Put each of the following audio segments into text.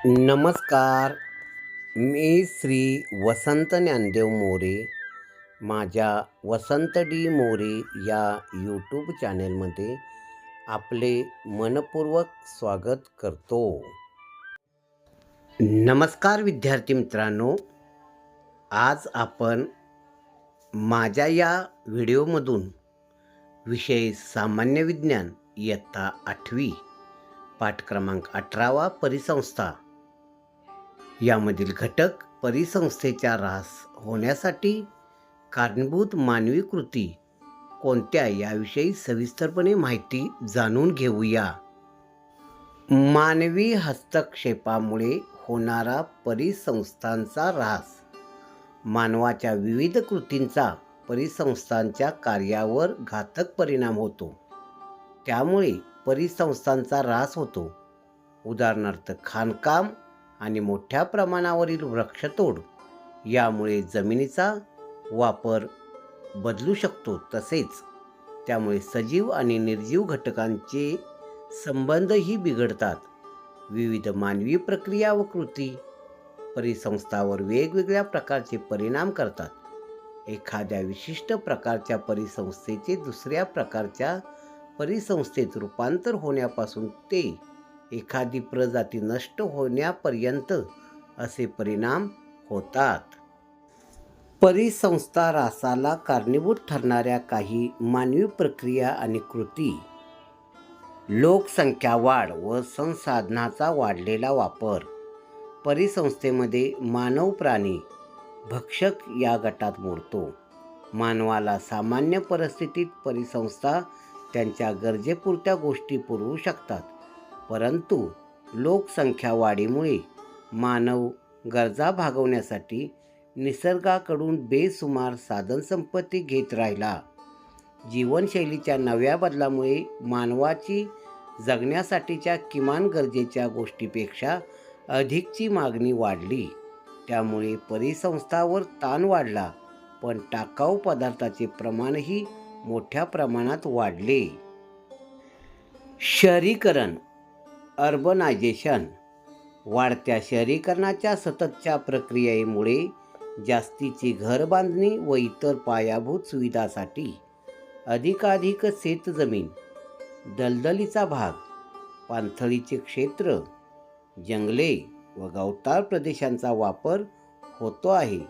नमस्कार. मी श्री वसंत ज्ञानदेव मोरे. माझ्या वसंत डी मोरे या यूट्यूब चॅनेलमध्ये आपले मनपूर्वक स्वागत करतो. नमस्कार विद्यार्थी मित्रांनो. आज आपण माझ्या या व्हिडिओमधून विषय सामान्य विज्ञान इयत्ता 8वी पाठ क्रमांक 18 परिसंस्था यामधील घटक परिसंस्थेचा ऱ्हास होण्यासाठी कारणीभूत मानवी कृती कोणत्या याविषयी सविस्तरपणे माहिती जाणून घेऊया. मानवी हस्तक्षेपामुळे होणारा परिसंस्थांचा ऱ्हास. मानवाच्या विविध कृतींचा परिसंस्थांच्या कार्यावर घातक परिणाम होतो. त्यामुळे परिसंस्थांचा ऱ्हास होतो. उदाहरणार्थ खाणकाम आणि मोठ्या प्रमाणावरील वृक्षतोड यामुळे जमिनीचा वापर बदलू शकतो. तसेच त्यामुळे सजीव आणि निर्जीव घटकांचे संबंधही बिघडतात. विविध मानवी प्रक्रिया व कृती परिसंस्थावर वेगवेगळ्या प्रकारचे परिणाम करतात. एखाद्या विशिष्ट प्रकारच्या परिसंस्थेचे दुसऱ्या प्रकारच्या परिसंस्थेत रूपांतर होण्यापासून ते एखादी प्रजाती नष्ट होण्यापर्यंत असे परिणाम होतात. परिसंस्था ऱ्हासाला कारणीभूत ठरणाऱ्या काही मानवी प्रक्रिया आणि कृती. लोकसंख्या वाढ व संसाधनाचा वाढलेला वापर. परिसंस्थेमध्ये मानव प्राणी भक्षक या गटात मोडतो. मानवाला सामान्य परिस्थितीत परिसंस्था त्यांच्या गरजेपुरत्या गोष्टी पुरवू शकतात. परंतु लोकसंख्या वाढीमुळे मानव गरजा भागवण्यासाठी निसर्गाकडून बेसुमार साधनसंपत्ती घेत राहिला. जीवनशैलीच्या नव्या बदलामुळे मानवाची जगण्यासाठीच्या किमान गरजेच्या गोष्टीपेक्षा अधिकची मागणी वाढली. त्यामुळे परिसंस्थांवर ताण वाढला, पण टाकाऊ पदार्थाचे प्रमाणही मोठ्या प्रमाणात वाढले. शहरीकरण अर्बनायझेशन. वाढत्या शहरीकरणाच्या सततच्या प्रक्रियेमुळे जास्तीची घरबांधणी व इतर पायाभूत सुविधांसाठी अधिकाधिक शेतजमीन, दलदलीचा भाग, पाणथळीचे क्षेत्र, जंगले व गवताळ प्रदेशांचा वापर होतो आहे.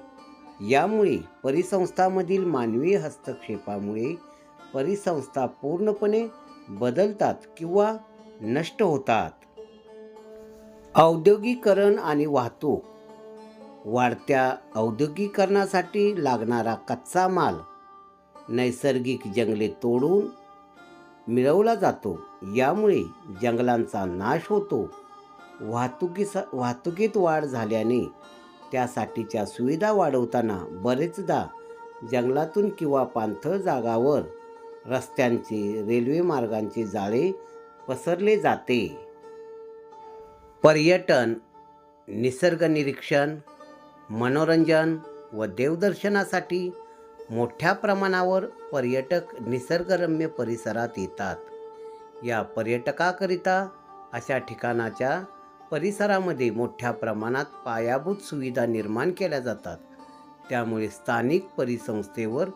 यामुळे परिसंस्थांमधील मानवी हस्तक्षेपामुळे परिसंस्था पूर्णपणे बदलतात किंवा नष्ट होतात. औद्योगिकीकरण आणि वाहतूक. वाढत्या औद्योगिकीकरणासाठी लागणारा कच्चा माल नैसर्गिक जंगले तोडून मिळवला जातो. यामुळे जंगलांचा नाश होतो. वाहतुकीत वाढ झाल्याने त्यासाठीच्या सुविधा वाढवताना बरेचदा जंगलातून किंवा पाणथळ जागावर रस्त्यांचे, रेल्वे मार्गांचे जाळे पसरले जाते. पर्यटन, निसर्ग निरीक्षण, मनोरंजन व देवदर्शनासाठी मोठ्या प्रमाणावर पर्यटक निसर्गरम्य परिसरात येतात. या पर्यटकाकरिता अशा ठिकाणाच्या परिसरामध्ये मोठ्या प्रमाणात पायाभूत सुविधा निर्माण केल्या जातात. त्यामुळे स्थानिक परिसंस्थेवर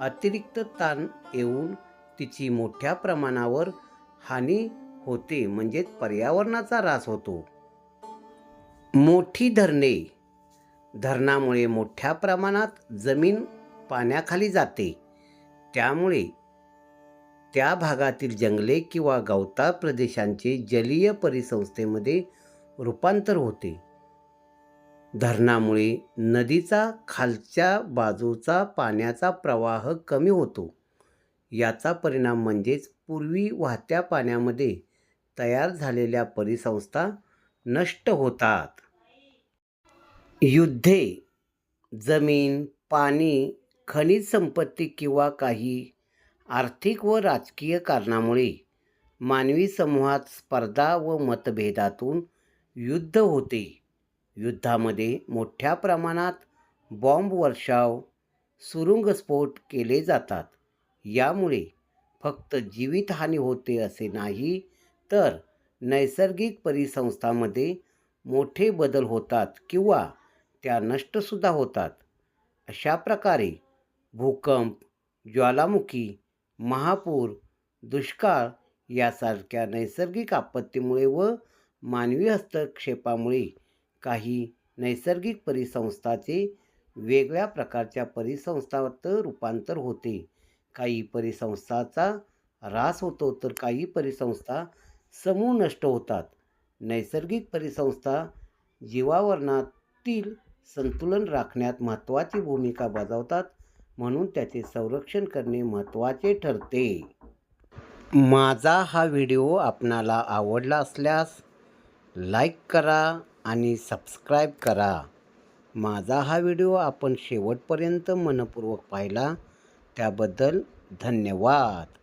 अतिरिक्त ताण येऊन तिची मोठ्या प्रमाणावर हानी होते, म्हणजेच पर्यावरणाचा ऱ्हास होतो. मोठी धरणे. धरणामुळे मोठ्या प्रमाणात जमीन पाण्याखाली जाते. त्यामुळे त्या भागातील जंगले किंवा गवताळ प्रदेशांचे जलीय परिसंस्थेमध्ये रूपांतर होते. धरणामुळे नदीचा खालच्या बाजूचा पाण्याचा प्रवाह कमी होतो. याचा परिणाम म्हणजेच पूर्वी वाहत्या पाण्यामध्ये तयार झालेल्या परिसंस्था नष्ट होतात. युद्धे. जमीन, पाणी, खनिज संपत्ती किंवा काही आर्थिक व राजकीय कारणामुळे मानवी समूहात स्पर्धा व मतभेदातून युद्ध होते. युद्धामध्ये मोठ्या प्रमाणात बॉम्ब वर्षाव, सुरुंगस्फोट केले जातात. यामुळे फक्त जीवितहानी होते असे नाही, तर नैसर्गिक परिसंस्थांमध्ये मोठे बदल होतात किंवा त्या नष्टसुद्धा होतात. अशा प्रकारे भूकंप, ज्वालामुखी, महापूर, दुष्काळ यासारख्या नैसर्गिक आपत्तीमुळे व मानवी हस्तक्षेपामुळे काही नैसर्गिक परिसंस्थांचे वेगळ्या प्रकारच्या परिसंस्थांत रूपांतर होते. काही परिसंस्थांचा ऱ्हास होतो तर काही परिसंस्था समूळ नष्ट होतात. नैसर्गिक परिसंस्था जीवावरणातील संतुलन राखण्यात महत्त्वाची भूमिका बजावतात, म्हणून त्याचे संरक्षण करणे महत्त्वाचे ठरते. माझा हा व्हिडिओ आपणाला आवडला असल्यास लाईक करा आणि सबस्क्राईब करा. माझा हा व्हिडिओ आपण शेवटपर्यंत मनपूर्वक पाहिला त्याबद्दल धन्यवाद.